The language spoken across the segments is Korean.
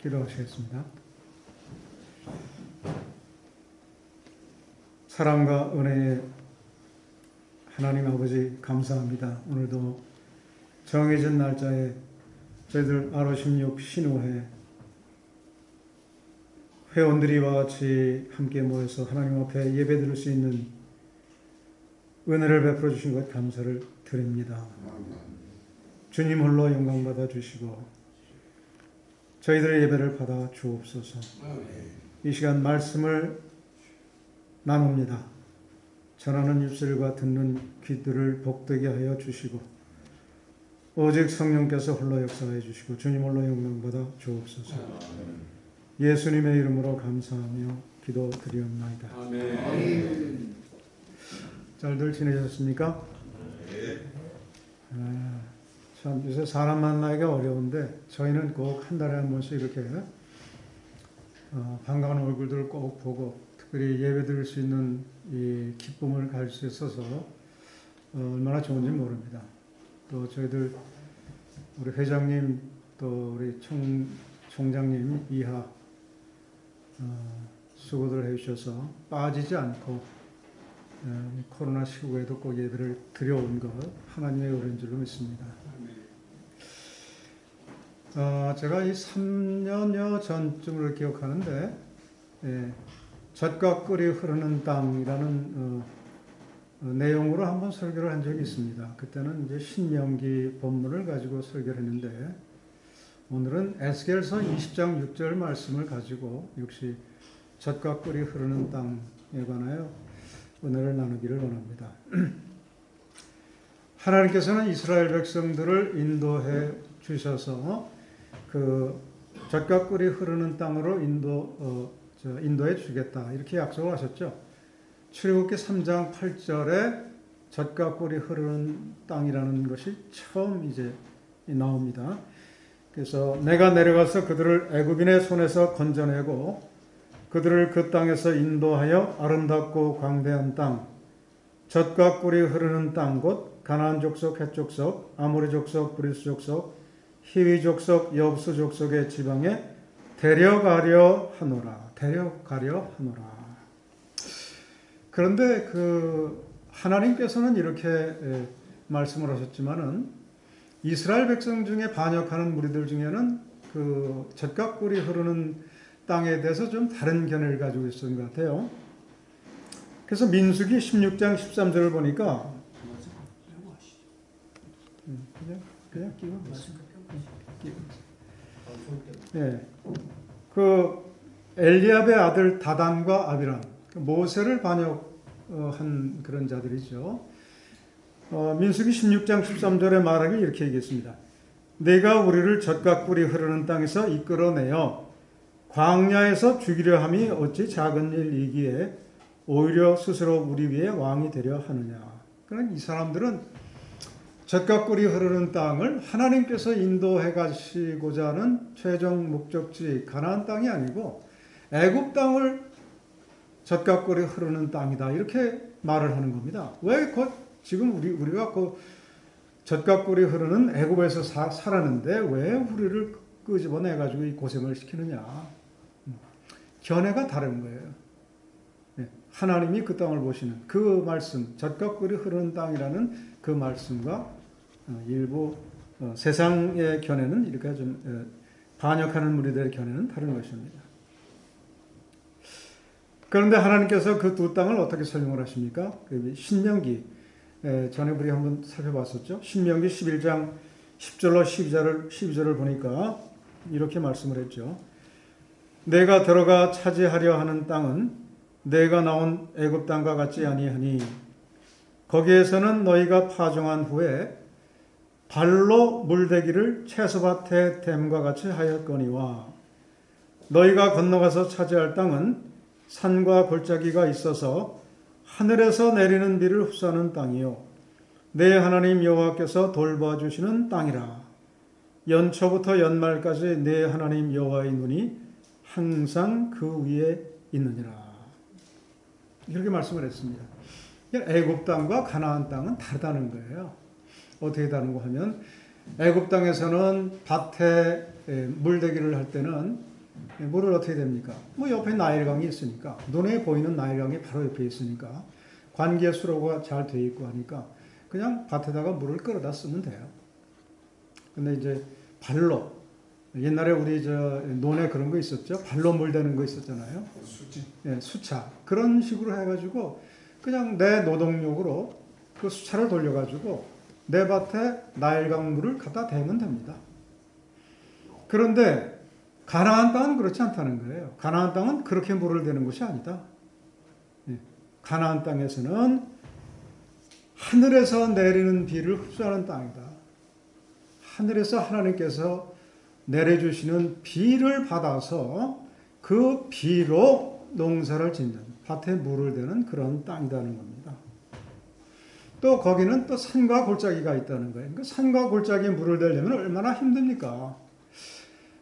기도하시겠습니다. 사랑과 은혜의 하나님 아버지 감사합니다. 오늘도 정해진 날짜에 저희들 아로16 신우회 회원들이와 같이 함께 모여서 하나님 앞에 예배드릴 수 있는 은혜를 베풀어 주신 것 감사를 드립니다. 주님 홀로 영광 받아 주시고 저희들의 예배를 받아 주옵소서. 이 시간 말씀을 나눕니다. 전하는 입술과 듣는 귀들을 복되게 하여 주시고 오직 성령께서 홀로 역사해 주시고 주님 홀로 영광 받아 주옵소서. 예수님의 이름으로 감사하며 기도드리옵나이다. 아멘. 잘들 지내셨습니까? 참 요새 사람 만나기가 어려운데 저희는 꼭 한 달에 한 번씩 이렇게 반가운 얼굴들을 꼭 보고 특별히 예배 드릴 수 있는 이 기쁨을 가질 수 있어서 얼마나 좋은지 모릅니다. 또 저희들 우리 회장님 또 우리 총장님 이하 수고들 해주셔서 빠지지 않고 코로나 시국에도 꼭 예배를 드려온 것 하나님의 은혜인 줄로 믿습니다. 제가 이 3년여 전쯤을 기억하는데 젖과 꿀이 흐르는 땅이라는 내용으로 한번 설교를 한 적이 있습니다. 그때는 이제 신명기 본문을 가지고 설교를 했는데 오늘은 에스겔서 20장 6절 말씀을 가지고 역시 젖과 꿀이 흐르는 땅에 관하여 은혜를 나누기를 원합니다. 하나님께서는 이스라엘 백성들을 인도해 주셔서 그 젖과 꿀이 흐르는 땅으로 인도해 주겠다 이렇게 약속을 하셨죠. 출애굽기 3장 8절에 젖과 꿀이 흐르는 땅이라는 것이 처음 이제 나옵니다. 그래서 내가 내려가서 그들을 애굽인의 손에서 건져내고 그들을 그 땅에서 인도하여 아름답고 광대한 땅, 젖과 꿀이 흐르는 땅 곧 가나안 족속, 헷 족속, 아모리 족속, 브리스 족속, 히위 족속, 여부스 족속의 지방에 데려가려 하노라. 그런데 하나님께서는 이렇게 말씀을 하셨지만은 이스라엘 백성 중에 반역하는 무리들 중에는 그 젖과 꿀이 흐르는 땅에 대해서 좀 다른 견해를 가지고 있었던 것 같아요. 그래서 민수기 16장 13절을 보니까 그냥 끼워. 그 엘리압의 아들 다단과 아비람, 모세를 반역한 그런 자들이죠. 민수기 16장 13절에 말하기 이렇게 얘기했습니다. 내가 우리를 젖과 꿀이 흐르는 땅에서 이끌어내어 광야에서 죽이려 함이 어찌 작은 일이기에 오히려 스스로 우리 위에 왕이 되려 하느냐. 그러니까 이 사람들은 젖과 꿀이 흐르는 땅을 하나님께서 인도해 가시고자 하는 최종 목적지 가나안 땅이 아니고 애굽 땅을 젖과 꿀이 흐르는 땅이다 이렇게 말을 하는 겁니다. 왜 지금 우리가 젖과 꿀이 흐르는 애굽에서 살았는데 왜 우리를 끄집어내 가지고 이 고생을 시키느냐. 견해가 다른 거예요. 하나님이 그 땅을 보시는 그 말씀, 젖과 꿀이 흐르는 땅이라는 그 말씀과 일부 세상의 견해는 이렇게 좀 반역하는 무리들의 견해는 다른 것입니다. 그런데 하나님께서 그 두 땅을 어떻게 설명을 하십니까? 신명기 전에 우리 한번 살펴봤었죠. 신명기 11장 10절로 12절을 보니까 이렇게 말씀을 했죠. 내가 들어가 차지하려 하는 땅은 내가 나온 애굽 땅과 같지 아니하니 거기에서는 너희가 파종한 후에 발로 물대기를 채소밭에 댐과 같이 하였거니와 너희가 건너가서 차지할 땅은 산과 골짜기가 있어서 하늘에서 내리는 비를 흡수하는 땅이요 내 하나님 여호와께서 돌봐주시는 땅이라. 연초부터 연말까지 내 하나님 여호와의 눈이 항상 그 위에 있느니라. 이렇게 말씀을 했습니다. 애굽 땅과 가나안 땅은 다르다는 거예요. 어떻게 다른가 하면 애굽 땅에서는 밭에 물대기를 할 때는 물을 어떻게 됩니까? 뭐 옆에 나일강이 있으니까, 눈에 보이는 나일강이 바로 옆에 있으니까, 관계 수로가 잘 돼 있고 하니까 그냥 밭에다가 물을 끌어다 쓰면 돼요. 근데 이제 발로, 옛날에 우리 논에 그런 거 있었죠. 발로 물 대는 거 있었잖아요. 수지. 예, 수차. 그런 식으로 해가지고 그냥 내 노동력으로 그 수차를 돌려가지고 내 밭에 나일강 물을 갖다 대면 됩니다. 그런데 가나안 땅은 그렇지 않다는 거예요. 가나안 땅은 그렇게 물을 대는 곳이 아니다. 예, 가나안 땅에서는 하늘에서 내리는 비를 흡수하는 땅이다. 하늘에서 하나님께서 내려주시는 비를 받아서 그 비로 농사를 짓는, 밭에 물을 대는 그런 땅이라는 겁니다. 또 거기는 또 산과 골짜기가 있다는 거예요. 그러니까 산과 골짜기에 물을 대려면 얼마나 힘듭니까?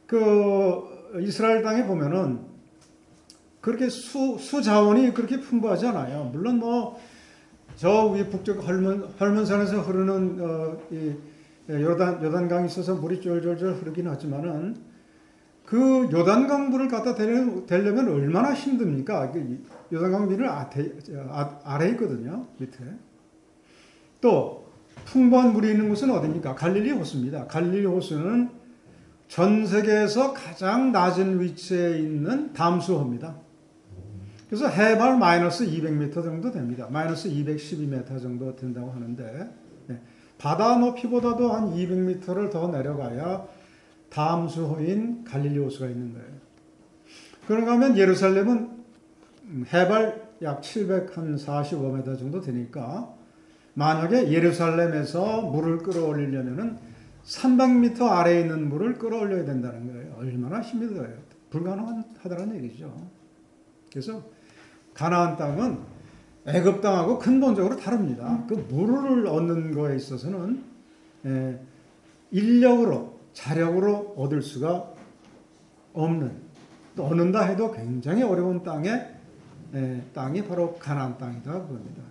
그 이스라엘 땅에 보면은 그렇게 수자원이 그렇게 풍부하지 않아요. 물론 뭐 저 위에 북쪽 헐몬산에서 흐르는 이 요단강이 있어서 물이 쫄쫄쫄 흐르긴 하지만은 그 요단강 물을 갖다 대려면 얼마나 힘듭니까? 요단강 물은 아래에 있거든요, 밑에. 또 풍부한 물이 있는 곳은 어디입니까? 갈릴리 호수입니다. 갈릴리 호수는 전 세계에서 가장 낮은 위치에 있는 담수호입니다. 그래서 해발 마이너스 200m 정도 됩니다. 마이너스 212m 정도 된다고 하는데, 바다 높이보다도 한 200m를 더 내려가야 담수호인 갈릴리 호수가 있는 거예요. 그런가 하면 예루살렘은 해발 약 745m 정도 되니까 만약에 예루살렘에서 물을 끌어올리려면 300m 아래에 있는 물을 끌어올려야 된다는 거예요. 얼마나 힘이 들어요. 불가능하다는 얘기죠. 그래서 가나안 땅은 애굽 땅하고 근본적으로 다릅니다. 그 물을 얻는 거에 있어서는 인력으로, 자력으로 얻을 수가 없는, 또 얻는다 해도 굉장히 어려운 땅이 바로 가나안 땅이다 그겁니다.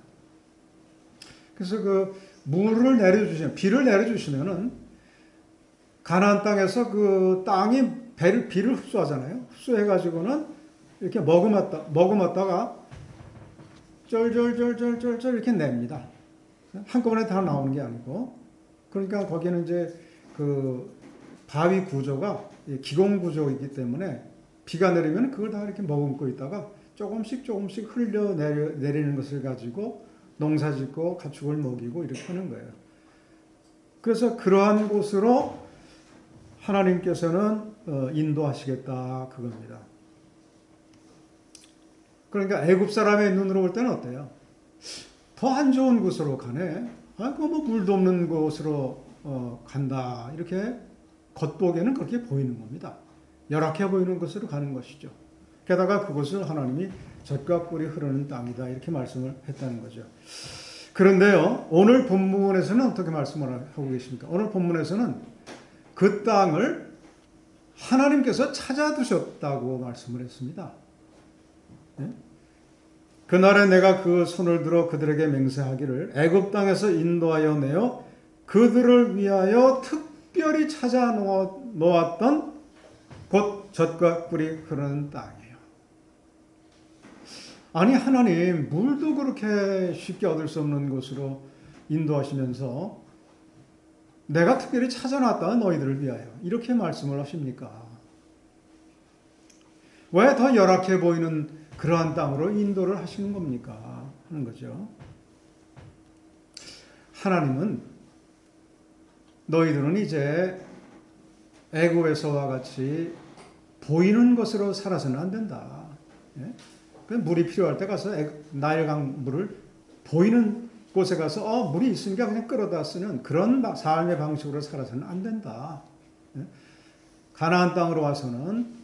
그래서 그 물을 내려주시면, 비를 내려주시면은 가나안 땅에서 그 땅이 비를 흡수하잖아요. 흡수해가지고는 이렇게 머금었다가 쫄쫄쫄쫄쫄쫄 이렇게 냅니다. 한꺼번에 다 나오는 게 아니고. 그러니까 거기는 이제 그 바위 구조가 기공 구조이기 때문에 비가 내리면 그걸 다 이렇게 머금고 있다가 조금씩 흘려 내리는 것을 가지고 농사 짓고 가축을 먹이고 이렇게 하는 거예요. 그래서 그러한 곳으로 하나님께서는 인도하시겠다 그겁니다. 그러니까 애굽 사람의 눈으로 볼 때는 어때요? 더 안 좋은 곳으로 가네. 뭐 물도 없는 곳으로 간다. 이렇게 겉보기에는 그렇게 보이는 겁니다. 열악해 보이는 곳으로 가는 것이죠. 게다가 그곳을 하나님이 젖과 꿀이 흐르는 땅이다. 이렇게 말씀을 했다는 거죠. 그런데요, 오늘 본문에서는 어떻게 말씀을 하고 계십니까? 오늘 본문에서는 그 땅을 하나님께서 찾아두셨다고 말씀을 했습니다. 그날에 내가 그 손을 들어 그들에게 맹세하기를 애굽 땅에서 인도하여 내어 그들을 위하여 특별히 찾아 놓았던 곧 젖과 꿀이 흐르는 땅이에요. 아니 하나님 물도 그렇게 쉽게 얻을 수 없는 곳으로 인도하시면서 내가 특별히 찾아놨다 너희들을 위하여 이렇게 말씀을 하십니까? 왜 더 열악해 보이는 그러한 땅으로 인도를 하시는 겁니까? 하는 거죠. 하나님은 너희들은 이제 애굽에서와 같이 보이는 것으로 살아서는 안 된다. 물이 필요할 때 가서 나일강 물을 보이는 곳에 가서 물이 있으니까 그냥 끌어다 쓰는 그런 삶의 방식으로 살아서는 안 된다. 가나안 땅으로 와서는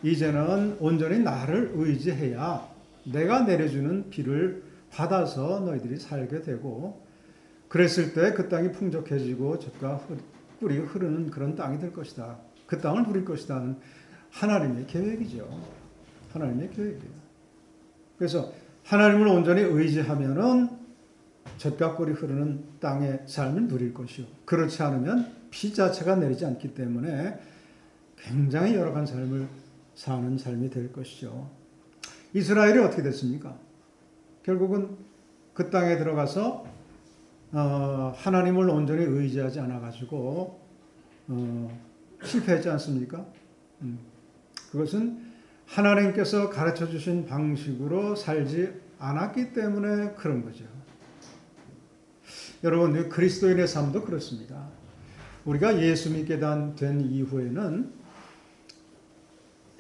이제는 온전히 나를 의지해야 내가 내려주는 비를 받아서 너희들이 살게 되고 그랬을 때 그 땅이 풍족해지고 젖과 꿀이 흐르는 그런 땅이 될 것이다. 그 땅을 누릴 것이다 하는 하나님의 계획이죠. 하나님의 계획이에요. 그래서 하나님을 온전히 의지하면은 젖과 꿀이 흐르는 땅의 삶을 누릴 것이요. 그렇지 않으면 비 자체가 내리지 않기 때문에 굉장히 열악한 삶을 사는 삶이 될 것이죠. 이스라엘이 어떻게 됐습니까? 결국은 그 땅에 들어가서 하나님을 온전히 의지하지 않아가지고 실패했지 않습니까? 그것은 하나님께서 가르쳐 주신 방식으로 살지 않았기 때문에 그런 거죠. 여러분, 그리스도인의 삶도 그렇습니다. 우리가 예수 믿게 된 이후에는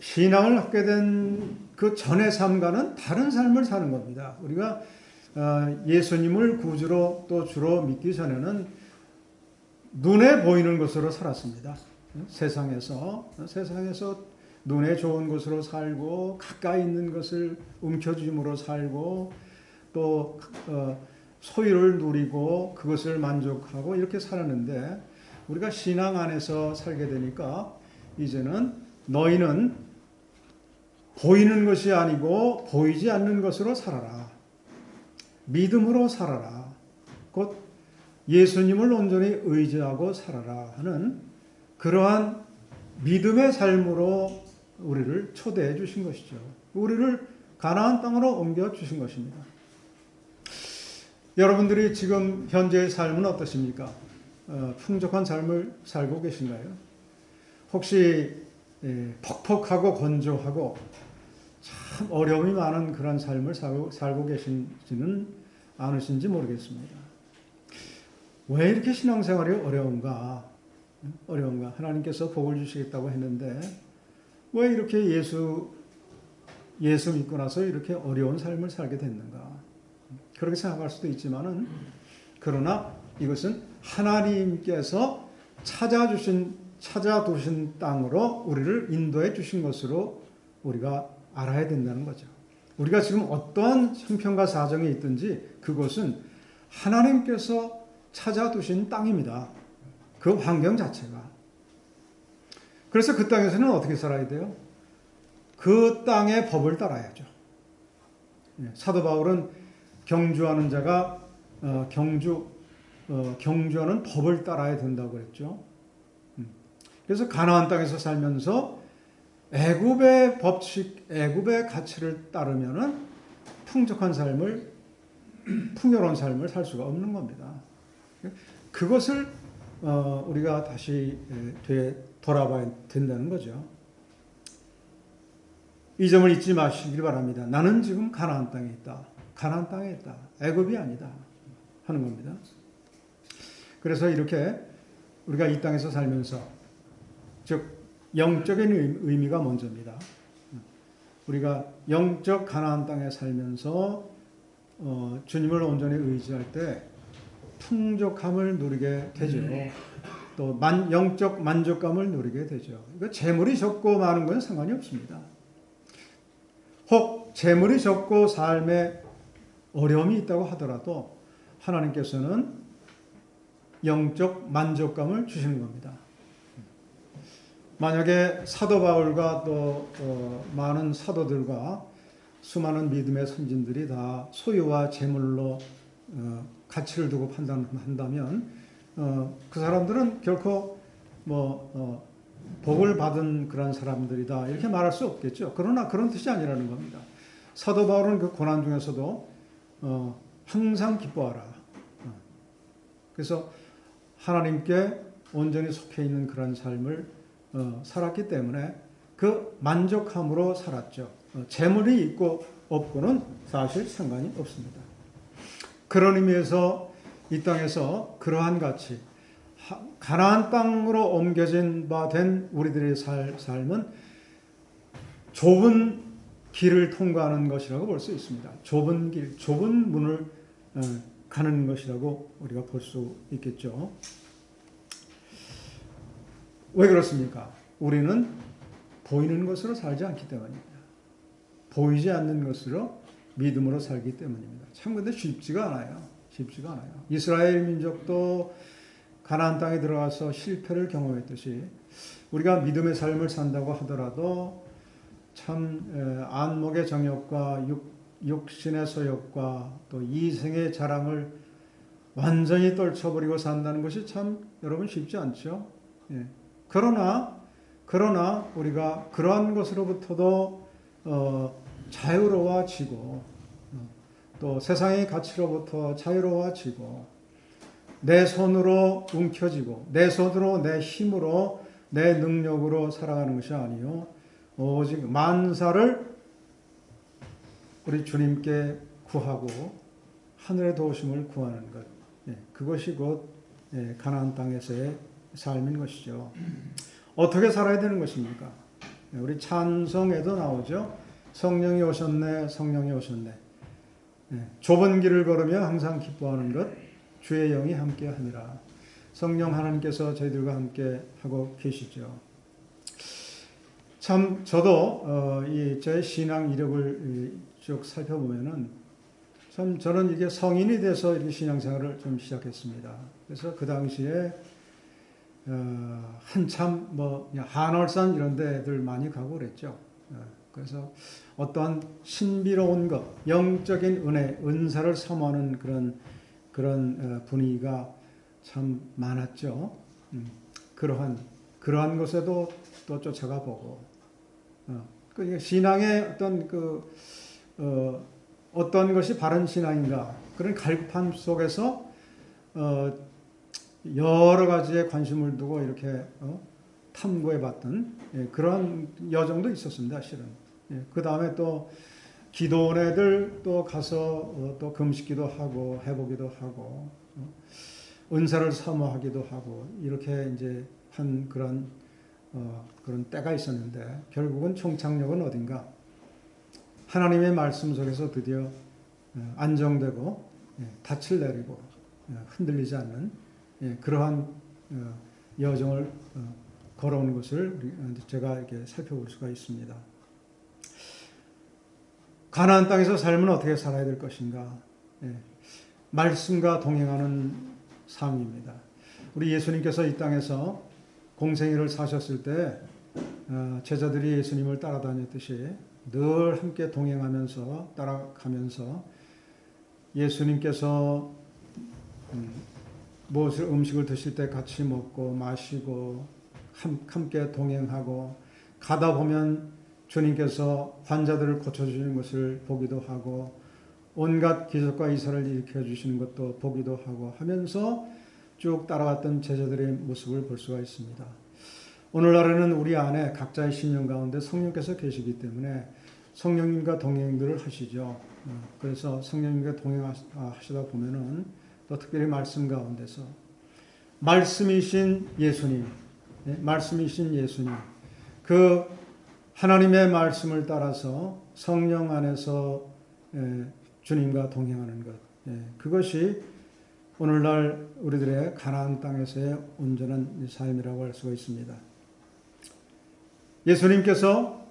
신앙을 갖게 된 그 전의 삶과는 다른 삶을 사는 겁니다. 우리가 예수님을 구주로 또 주로 믿기 전에는 눈에 보이는 것으로 살았습니다. 세상에서 눈에 좋은 것으로 살고 가까이 있는 것을 움켜쥐므로 살고 또 소유를 누리고 그것을 만족하고 이렇게 살았는데 우리가 신앙 안에서 살게 되니까 이제는 너희는 보이는 것이 아니고 보이지 않는 것으로 살아라. 믿음으로 살아라. 곧 예수님을 온전히 의지하고 살아라 하는 그러한 믿음의 삶으로 우리를 초대해 주신 것이죠. 우리를 가나안 땅으로 옮겨 주신 것입니다. 여러분들이 지금 현재의 삶은 어떠십니까? 풍족한 삶을 살고 계신가요? 혹시 퍽퍽하고 건조하고 참 어려움이 많은 그런 삶을 살고 계신지는 않으신지 모르겠습니다. 왜 이렇게 신앙생활이 어려운가? 하나님께서 복을 주시겠다고 했는데 왜 이렇게 예수 믿고 나서 이렇게 어려운 삶을 살게 됐는가? 그렇게 생각할 수도 있지만은 그러나 이것은 하나님께서 찾아두신 땅으로 우리를 인도해 주신 것으로 우리가 알아야 된다는 거죠. 우리가 지금 어떠한 형편과 사정이 있든지 그것은 하나님께서 찾아두신 땅입니다. 그 환경 자체가. 그래서 그 땅에서는 어떻게 살아야 돼요? 그 땅의 법을 따라야죠. 사도 바울은 경주하는 자가 경주하는 법을 따라야 된다고 그랬죠. 그래서 가나안 땅에서 살면서 애굽의 법칙, 애굽의 가치를 따르면은 풍족한 삶을, 풍요로운 삶을 살 수가 없는 겁니다. 그것을 우리가 다시 돌아봐야 된다는 거죠. 이 점을 잊지 마시길 바랍니다. 나는 지금 가나안 땅에 있다. 가나안 땅에 있다. 애굽이 아니다. 하는 겁니다. 그래서 이렇게 우리가 이 땅에서 살면서 즉 영적인 의미가 먼저입니다. 우리가 영적 가나안 땅에 살면서 주님을 온전히 의지할 때 풍족함을 누리게 되죠. 또 영적 만족감을 누리게 되죠. 이거 재물이 적고 많은 건 상관이 없습니다. 혹 재물이 적고 삶에 어려움이 있다고 하더라도 하나님께서는 영적 만족감을 주시는 겁니다. 만약에 사도 바울과 또 많은 사도들과 수많은 믿음의 선진들이 다 소유와 재물로 가치를 두고 판단한다면 그 사람들은 결코 복을 받은 그런 사람들이다 이렇게 말할 수 없겠죠. 그러나 그런 뜻이 아니라는 겁니다. 사도 바울은 그 고난 중에서도 항상 기뻐하라. 그래서 하나님께 온전히 속해 있는 그런 삶을 살았기 때문에 그 만족함으로 살았죠. 재물이 있고 없고는 사실 상관이 없습니다. 그런 의미에서 이 땅에서 그러한 가치, 가나안 땅으로 옮겨진 바 된 우리들의 삶은 좁은 길을 통과하는 것이라고 볼 수 있습니다. 좁은 길, 좁은 문을 가는 것이라고 우리가 볼 수 있겠죠. 왜 그렇습니까? 우리는 보이는 것으로 살지 않기 때문입니다. 보이지 않는 것으로 믿음으로 살기 때문입니다. 참 근데 쉽지가 않아요. 이스라엘 민족도 가나안 땅에 들어가서 실패를 경험했듯이 우리가 믿음의 삶을 산다고 하더라도 참 안목의 정욕과 육신의 소욕과 또 이생의 자랑을 완전히 떨쳐버리고 산다는 것이 참 여러분 쉽지 않죠. 예. 그러나 그러나 우리가 그러한 것으로부터도 자유로워지고 또 세상의 가치로부터 자유로워지고 내 손으로 움켜쥐고 내 손으로 내 힘으로 내 능력으로 살아가는 것이 아니요 오직 만사를 우리 주님께 구하고 하늘의 도우심을 구하는 것, 그것이 곧 가나안 땅에서의 삶인 것이죠. 어떻게 살아야 되는 것입니까? 우리 찬송에도 나오죠. 성령이 오셨네, 성령이 오셨네. 좁은 길을 걸으며 항상 기뻐하는 것, 주의 영이 함께 하니라. 성령 하나님께서 저희들과 함께 하고 계시죠. 참 저도 저의 신앙 이력을 쭉 살펴보면은 참 저는 이게 성인이 돼서 이렇게 신앙생활을 좀 시작했습니다. 그래서 그 당시에 한참 한월산 이런 데들 많이 가고 그랬죠. 그래서 어떠한 신비로운 것, 영적인 은혜, 은사를 사모하는 그런 분위기가 참 많았죠. 그러한 것에도 또 쫓아가 보고, 신앙의 어떤 것이 바른 신앙인가 그런 갈급함 속에서 여러 가지에 관심을 두고 이렇게 탐구해봤던 그런 여정도 있었습니다, 실은. 그 다음에 또 기도원애들 또 가서 또 금식기도 하고 해보기도 하고 은사를 사모하기도 하고 이렇게 이제 한 그런 때가 있었는데 결국은 총착역은 어딘가 하나님의 말씀 속에서 드디어 안정되고 닻을 내리고 흔들리지 않는 그러한 여정을 걸어오는 것을 제가 이렇게 살펴볼 수가 있습니다. 가나안 땅에서 삶은 어떻게 살아야 될 것인가? 말씀과 동행하는 삶입니다. 우리 예수님께서 이 땅에서 공생애를 사셨을 때 제자들이 예수님을 따라다녔듯이 늘 함께 동행하면서 따라가면서 예수님께서 무엇을 음식을 드실 때 같이 먹고 마시고 함께 동행하고 가다 보면 주님께서 환자들을 고쳐주시는 것을 보기도 하고 온갖 기적과 이사를 일으켜 주시는 것도 보기도 하고 하면서 쭉 따라갔던 제자들의 모습을 볼 수가 있습니다. 오늘날에는 우리 안에 각자의 심령 가운데 성령께서 계시기 때문에 성령님과 동행들을 하시죠. 그래서 성령님과 동행하시다 보면은 또 특별히 말씀 가운데서 말씀이신 예수님, 그 하나님의 말씀을 따라서 성령 안에서 주님과 동행하는 것, 그것이 오늘날 우리들의 가나안 땅에서의 온전한 삶이라고 할 수가 있습니다. 예수님께서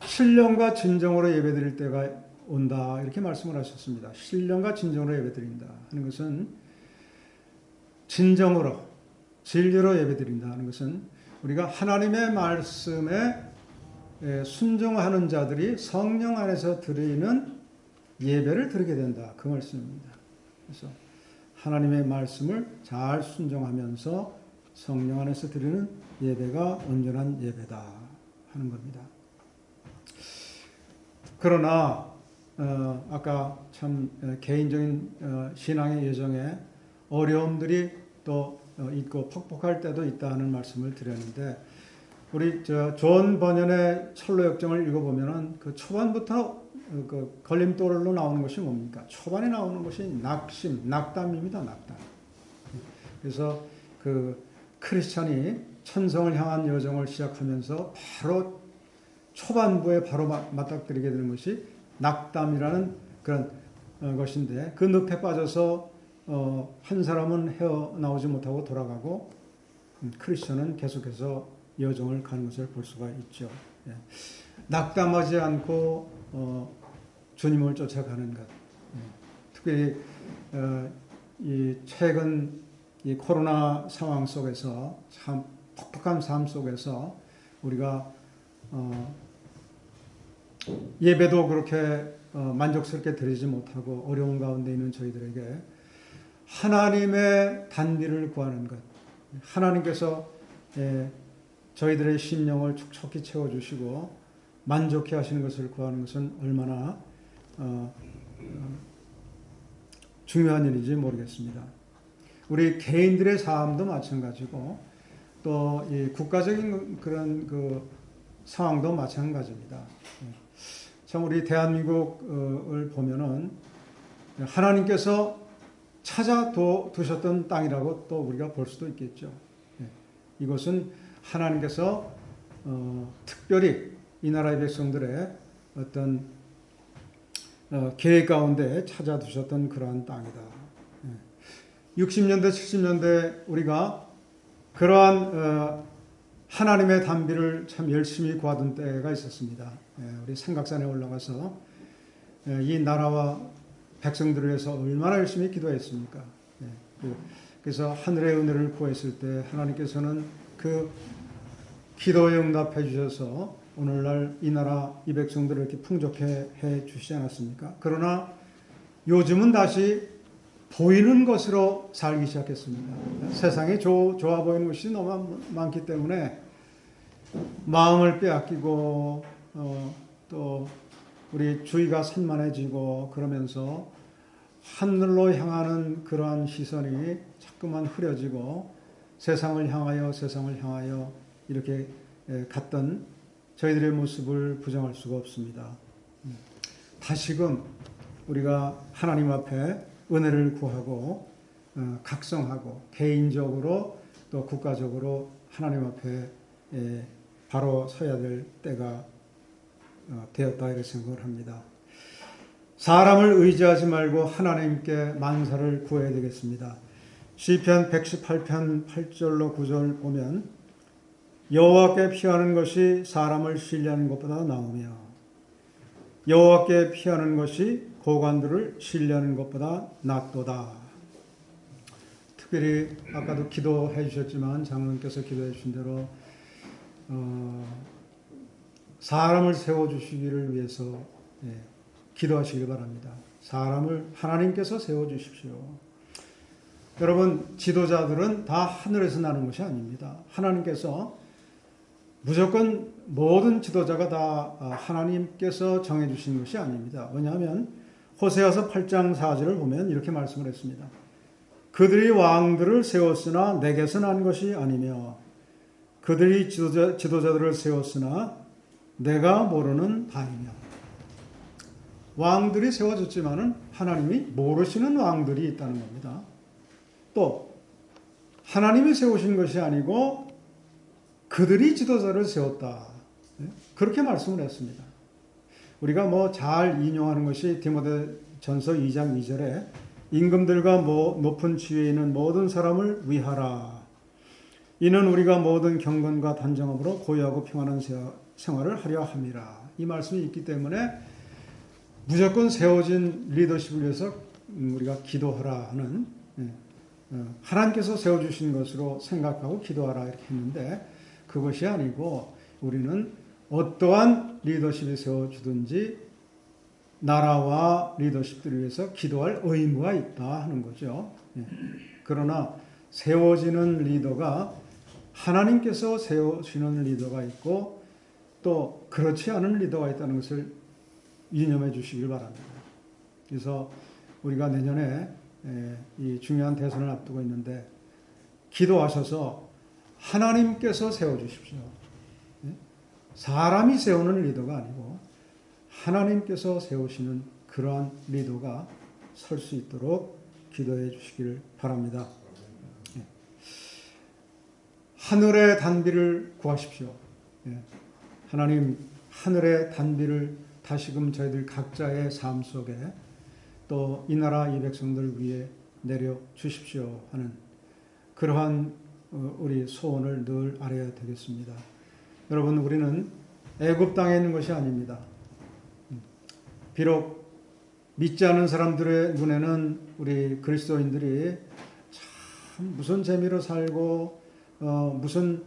신령과 진정으로 예배드릴 때가 온다 이렇게 말씀을 하셨습니다. 신령과 진정으로 예배드린다 하는 것은 진정으로 진리로 예배드린다 하는 것은 우리가 하나님의 말씀에 순종하는 자들이 성령 안에서 드리는 예배를 드리게 된다 그 말씀입니다. 그래서 하나님의 말씀을 잘 순종하면서 성령 안에서 드리는 예배가 온전한 예배다 하는 겁니다. 그러나 아까 참 개인적인 신앙의 여정에 어려움들이 또 있고 퍽퍽할 때도 있다 하는 말씀을 드렸는데 우리 존 버년의 철로 역정을 읽어보면은 그 초반부터 그 걸림돌로 나오는 것이 뭡니까? 초반에 나오는 것이 낙담입니다. 낙담. 그래서 그 크리스찬이 천성을 향한 여정을 시작하면서 바로 초반부에 바로 맞닥뜨리게 되는 것이 낙담이라는 그런 것인데 그 늪에 빠져서 한 사람은 헤어나오지 못하고 돌아가고 크리스천은 계속해서 여정을 가는 것을 볼 수가 있죠. 낙담하지 않고 주님을 쫓아가는 것. 특별히 이 최근 이 코로나 상황 속에서 참 퍽퍽한 삶 속에서 우리가 예배도 그렇게 만족스럽게 드리지 못하고 어려운 가운데 있는 저희들에게 하나님의 단비를 구하는 것, 하나님께서 저희들의 심령을 촉촉히 채워주시고 만족해 하시는 것을 구하는 것은 얼마나 중요한 일인지 모르겠습니다. 우리 개인들의 삶도 마찬가지고 또 이 국가적인 그런 그 상황도 마찬가지입니다. 참 우리 대한민국을 보면은 하나님께서 찾아 두셨던 땅이라고 또 우리가 볼 수도 있겠죠. 이것은 하나님께서 특별히 이 나라의 백성들의 어떤 계획 가운데 찾아 두셨던 그러한 땅이다. 60년대, 70년대 우리가 그러한 하나님의 단비를 참 열심히 구하던 때가 있었습니다. 우리 삼각산에 올라가서 이 나라와 백성들을 위해서 얼마나 열심히 기도했습니까? 그래서 하늘의 은혜를 구했을 때 하나님께서는 그 기도에 응답해 주셔서 오늘날 이 나라 이 백성들을 이렇게 풍족해 해 주시지 않았습니까? 그러나 요즘은 다시 보이는 것으로 살기 시작했습니다. 세상에 좋아 보이는 것이 너무 많기 때문에 마음을 빼앗기고 또 우리 주의가 산만해지고 그러면서 하늘로 향하는 그러한 시선이 자꾸만 흐려지고 세상을 향하여 이렇게 갔던 저희들의 모습을 부정할 수가 없습니다. 다시금 우리가 하나님 앞에 은혜를 구하고 각성하고 개인적으로 또 국가적으로 하나님 앞에 바로 서야 될 때가 되었다 이렇게 생각을 합니다. 사람을 의지하지 말고 하나님께 만사를 구해야 되겠습니다. 시편 118편 8절로 9절 보면 여호와께 피하는 것이 사람을 신뢰하는 것보다 나으며 여호와께 피하는 것이 고관들을 신뢰하는 것보다 낫도다. 특별히 아까도 기도해 주셨지만 장로님께서 기도해 주신 대로 사람을 세워주시기를 위해서 기도하시길 바랍니다. 사람을 하나님께서 세워주십시오. 여러분 지도자들은 다 하늘에서 나는 것이 아닙니다. 하나님께서 무조건 모든 지도자가 다 하나님께서 정해주신 것이 아닙니다. 왜냐하면 호세아서 8장 4절을 보면 이렇게 말씀을 했습니다. 그들이 왕들을 세웠으나 내게서 난 것이 아니며 그들이 지도자들을 세웠으나 내가 모르는 바이며. 왕들이 세워졌지만은 하나님이 모르시는 왕들이 있다는 겁니다. 또 하나님이 세우신 것이 아니고 그들이 지도자를 세웠다. 그렇게 말씀을 했습니다. 우리가 잘 인용하는 것이 디모데전서 2장 2절에 임금들과 높은 지위에 있는 모든 사람을 위하라. 이는 우리가 모든 경건과 단정함으로 고요하고 평안한 생활을 하려 함이라. 이 말씀이 있기 때문에 무조건 세워진 리더십을 위해서 우리가 기도하라 하는 하나님께서 세워주신 것으로 생각하고 기도하라 이렇게 했는데 그것이 아니고 우리는 어떠한 리더십이 세워주든지 나라와 리더십들을 위해서 기도할 의무가 있다 하는 거죠. 그러나 세워지는 리더가 하나님께서 세우시는 리더가 있고 또 그렇지 않은 리더가 있다는 것을 유념해 주시길 바랍니다. 그래서 우리가 내년에 이 중요한 대선을 앞두고 있는데 기도하셔서 하나님께서 세워주십시오. 사람이 세우는 리더가 아니고 하나님께서 세우시는 그러한 리더가 설 수 있도록 기도해 주시길 바랍니다. 하늘의 단비를 구하십시오. 하나님 하늘의 단비를 다시금 저희들 각자의 삶 속에 또 이 나라 이 백성들 위해 내려 주십시오 하는 그러한 우리 소원을 늘 알아야 되겠습니다. 여러분 우리는 애굽 땅에 있는 것이 아닙니다. 비록 믿지 않은 사람들의 눈에는 우리 그리스도인들이 참 무슨 재미로 살고 무슨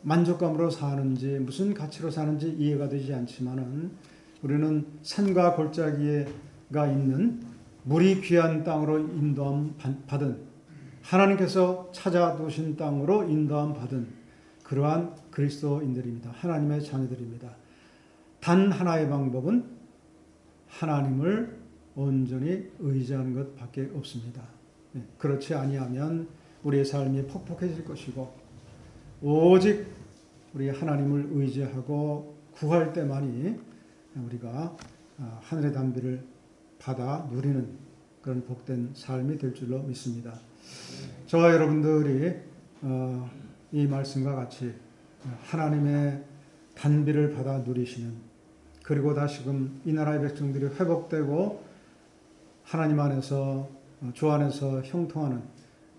만족감으로 사는지 무슨 가치로 사는지 이해가 되지 않지만은 우리는 산과 골짜기가 있는 물이 귀한 땅으로 인도함 받은 하나님께서 찾아두신 땅으로 인도함 받은 그러한 그리스도인들입니다. 하나님의 자녀들입니다. 단 하나의 방법은 하나님을 온전히 의지하는 것밖에 없습니다. 그렇지 아니하면 우리의 삶이 퍽퍽해질 것이고 오직 우리 하나님을 의지하고 구할 때만이 우리가 하늘의 단비를 받아 누리는 그런 복된 삶이 될 줄로 믿습니다. 저와 여러분들이 이 말씀과 같이 하나님의 단비를 받아 누리시는, 그리고 다시금 이 나라의 백성들이 회복되고 하나님 안에서 주 안에서 형통하는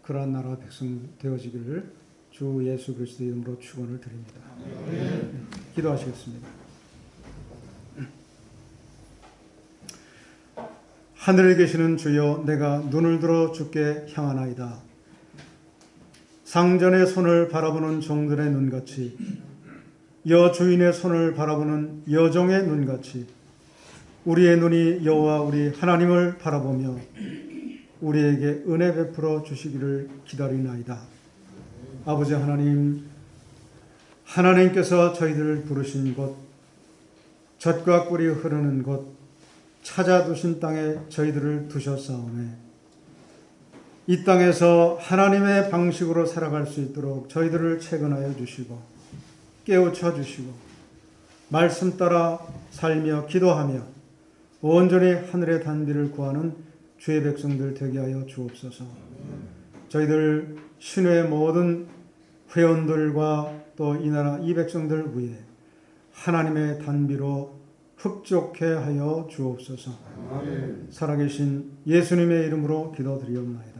그러한 나라 백성 되어지기를 주 예수 그리스도 이름으로 축원을 드립니다. 기도하시겠습니다. 하늘에 계시는 주여, 내가 눈을 들어 주께 향하나이다. 상전의 손을 바라보는 종들의 눈같이, 여주인의 손을 바라보는 여종의 눈같이 우리의 눈이 여호와 우리 하나님을 바라보며 우리에게 은혜 베풀어 주시기를 기다리나이다. 아버지 하나님, 하나님께서 저희들을 부르신 곳, 젖과 꿀이 흐르는 곳, 찾아두신 땅에 저희들을 두셨사오매 이 땅에서 하나님의 방식으로 살아갈 수 있도록 저희들을 채근하여 주시고 깨우쳐 주시고 말씀 따라 살며 기도하며 온전히 하늘의 단비를 구하는 주의 백성들 되게 하여 주옵소서. 저희들 신의 모든 회원들과 또 이 나라 이 백성들 위해 하나님의 단비로 흡족해 하여 주옵소서. 살아계신 예수님의 이름으로 기도드리옵나이다.